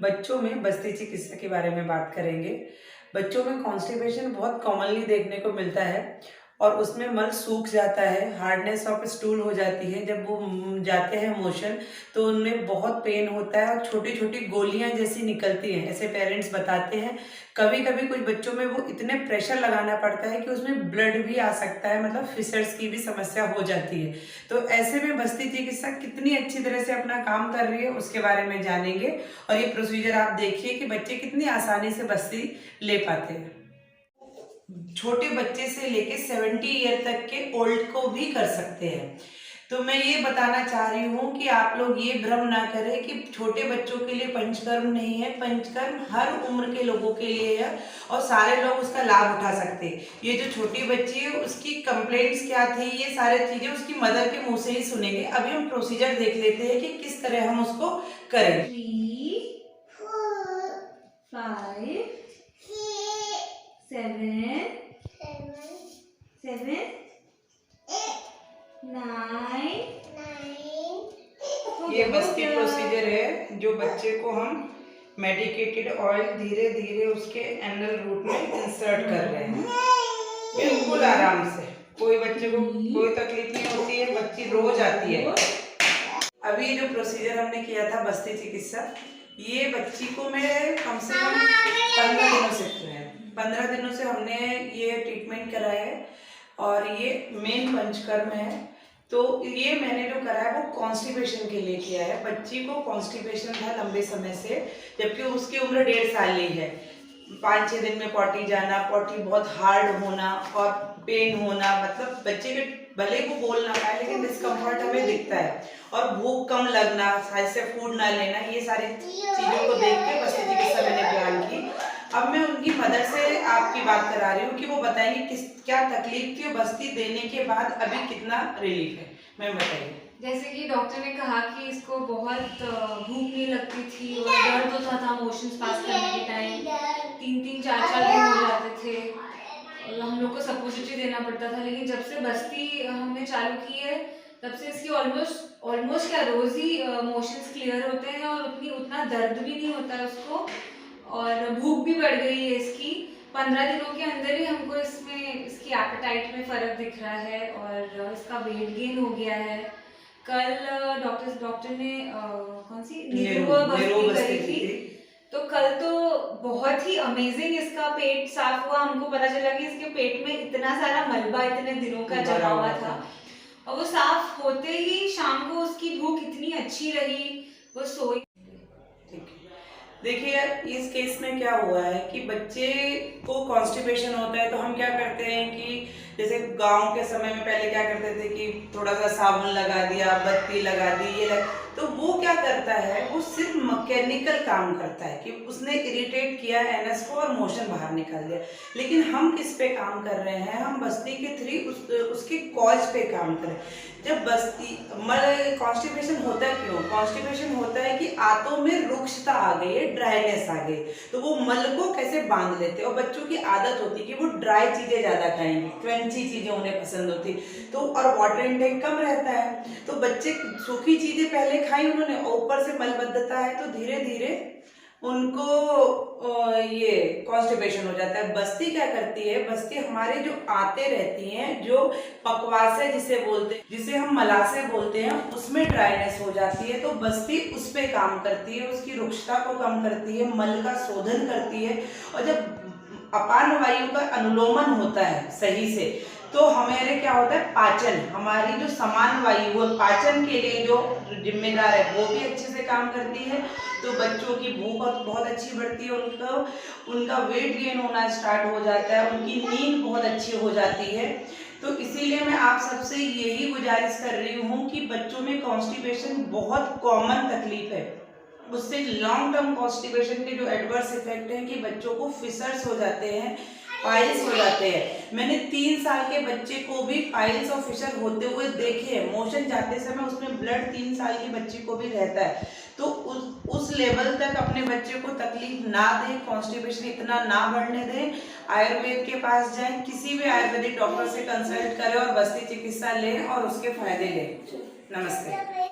बच्चों में बस्ती चिकित्सा के बारे में बात करेंगे। बच्चों में कॉन्स्टिपेशन बहुत कॉमनली देखने को मिलता है और उसमें मल सूख जाता है, हार्डनेस ऑफ स्टूल हो जाती है। जब वो जाते हैं मोशन तो उनमें बहुत पेन होता है और छोटी छोटी गोलियां जैसी निकलती हैं, ऐसे पेरेंट्स बताते हैं। कभी कभी कुछ बच्चों में वो इतने प्रेशर लगाना पड़ता है कि उसमें ब्लड भी आ सकता है, मतलब फिशर्स की भी समस्या हो जाती है। तो ऐसे में बस्ती चिकित्सा कितनी अच्छी तरह से अपना काम कर रही है उसके बारे में जानेंगे। और ये प्रोसीजर आप देखिए कि बच्चे कितनी आसानी से बस्ती ले पाते हैं। छोटे बच्चे से लेके 70 ईयर तक के ओल्ड को भी कर सकते हैं। तो मैं ये बताना चाह रही हूँ कि आप लोग ये भ्रम ना करें कि छोटे बच्चों के लिए पंचकर्म नहीं है। पंचकर्म हर उम्र के लोगों के लिए है और सारे लोग उसका लाभ उठा सकते हैं। ये जो छोटी बच्ची है उसकी कंप्लेंट्स क्या थी, ये सारी चीजें उसकी मदर के मुंह से ही सुनेंगे। अभी हम प्रोसीजर देख लेते हैं कि किस तरह हम उसको करें। 3, 4, 5, 7, 9। ये बस्ती प्रोसीजर है जो बच्चे को हम मेडिकेटेड ऑयल धीरे धीरे उसके एनल रूट में इंसर्ट कर रहे हैं, बिल्कुल आराम से। कोई बच्चे को कोई तकलीफ नहीं होती है, बच्ची रोज आती है। अभी ये जो प्रोसीजर हमने किया था बस्ती चिकित्सा, ये बच्ची को मैं कम से कम 15 दिनों से हमने ये ट्रीटमेंट कराया है और ये मेन पंचकर्म है। तो ये मैंने जो करा है वो कॉन्स्टिपेशन के लिए किया है। बच्ची को कॉन्स्टिपेशन था लंबे समय से, जबकि उसकी उम्र 1.5 साल ही है। 5-6 दिन में पॉटी जाना, पॉटी बहुत हार्ड होना और पेन होना, मतलब बच्चे के भले वो बोल ना पाए लेकिन डिस्कम्फर्ट हमें दिखता है। और भूख कम लगना, सही से फूड ना लेना, ये सारी चीज़ों को देख के बस्ती चिकित्सा मैंने प्लान की। अब मैं उनकी मदर से आपकी बात करा रही हूँ कि वो बताएंगे किस क्या तकलीफ थी और बस्ती देने के बाद अभी कितना रिलीफ है। मैम बताइए। जैसे कि डॉक्टर ने कहा कि इसको बहुत भूख नहीं लगती थी और दर्द होता था मोशंस पास करने के टाइम। 3-3, 4-4 दिन हो जाते थे और हम लोग को सपोजिटरी देना पड़ता था। लेकिन जब से बस्ती हमने चालू की है तब से इसकी ऑलमोस्ट क्या रोज ही मोशंस क्लियर होते हैं और उतना दर्द भी नहीं होता है उसको और भूख भी बढ़ गई है इसकी। 15 दिनों के अंदर ही हमको इसमें इसकी एपेटाइट में फ़र्क दिख रहा है और इसका वेट गेन हो गया है। कल डॉक्टर ने कौन सी नेहरू बस्ती करी थी, तो कल तो बहुत ही अमेजिंग इसका पेट साफ हुआ। हमको पता चला कि इसके पेट में इतना सारा मलबा इतने दिनों का जमा हुआ था और वो साफ होते ही शाम को उसकी भूख इतनी अच्छी रही, वो सोई। देखिए इस केस में क्या हुआ है कि बच्चे को कॉन्स्टिपेशन होता है तो हम क्या करते हैं कि जैसे गांव के समय में पहले क्या करते थे कि थोड़ा सा साबुन लगा दिया, बत्ती लगा दी, तो वो क्या करता है, वो सिर्फ मैकेनिकल काम करता है कि उसने इरिटेट किया एनएस को और मोशन बाहर निकाल दिया। लेकिन हम किस पे काम कर रहे हैं, हम बस्ती के थ्रू उसके कॉज पे काम करें। जब बस्ती कॉन्स्टिपेशन होता है, क्यों कॉन्स्टिपेशन होता है कि आंतों में रुक्षता आ गई है, ड्राइनेस आ गई, तो वो मल को कैसे बांध लेते हैं। और बच्चों की आदत होती है कि वो ड्राई चीजें ज्यादा खाएंगे, क्रंची चीजें उन्हें पसंद होती, तो और वाटर इनटेक कम रहता है, तो बच्चे सूखी चीजें पहले खाई उन्होंने, ऊपर से मलबद्धता है तो धीरे धीरे उनको ये कॉन्स्टिपेशन हो जाता है। बस्ती क्या करती है, बस्ती हमारे जो आते रहती हैं, जो पकवासे जिसे बोलते हैं, जिसे हम मलासे बोलते हैं, उसमें ड्राइनेस हो जाती है, तो बस्ती उस पे काम करती है, उसकी रुक्षता को कम करती है, मल का शोधन करती है। और जब अपान वायु का अनुलोमन होता है सही से, तो हमारे क्या होता है, पाचन, हमारी जो समान वायु है पाचन के लिए जो जिम्मेदार है वो भी अच्छे से काम करती है। तो बच्चों की भूख बहुत अच्छी बढ़ती है, उनका वेट गेन होना स्टार्ट हो जाता है, उनकी नींद बहुत अच्छी हो जाती है। तो इसीलिए मैं आप सबसे यही गुजारिश कर रही हूँ कि बच्चों में कॉन्स्टिपेशन बहुत कॉमन तकलीफ है, उससे लॉन्ग टर्म कॉन्स्टिपेशन के जो एडवर्स इफेक्ट हैं कि बच्चों को फिशर्स हो जाते हैं, पाइल्स हो जाते हैं। मैंने 3 साल के बच्चे को भी पाइल्स और फिशर होते हुए देखे हैं, मोशन जाते समय उसमें ब्लड 3 साल के बच्चे को भी रहता है। तो उस लेवल तक अपने बच्चे को तकलीफ ना दें, कॉन्स्टिपेशन इतना ना बढ़ने दें, आयुर्वेद के पास जाएं, किसी भी आयुर्वेदिक डॉक्टर से कंसल्ट करें और बस्ती चिकित्सा लें और उसके फायदे लें। नमस्ते।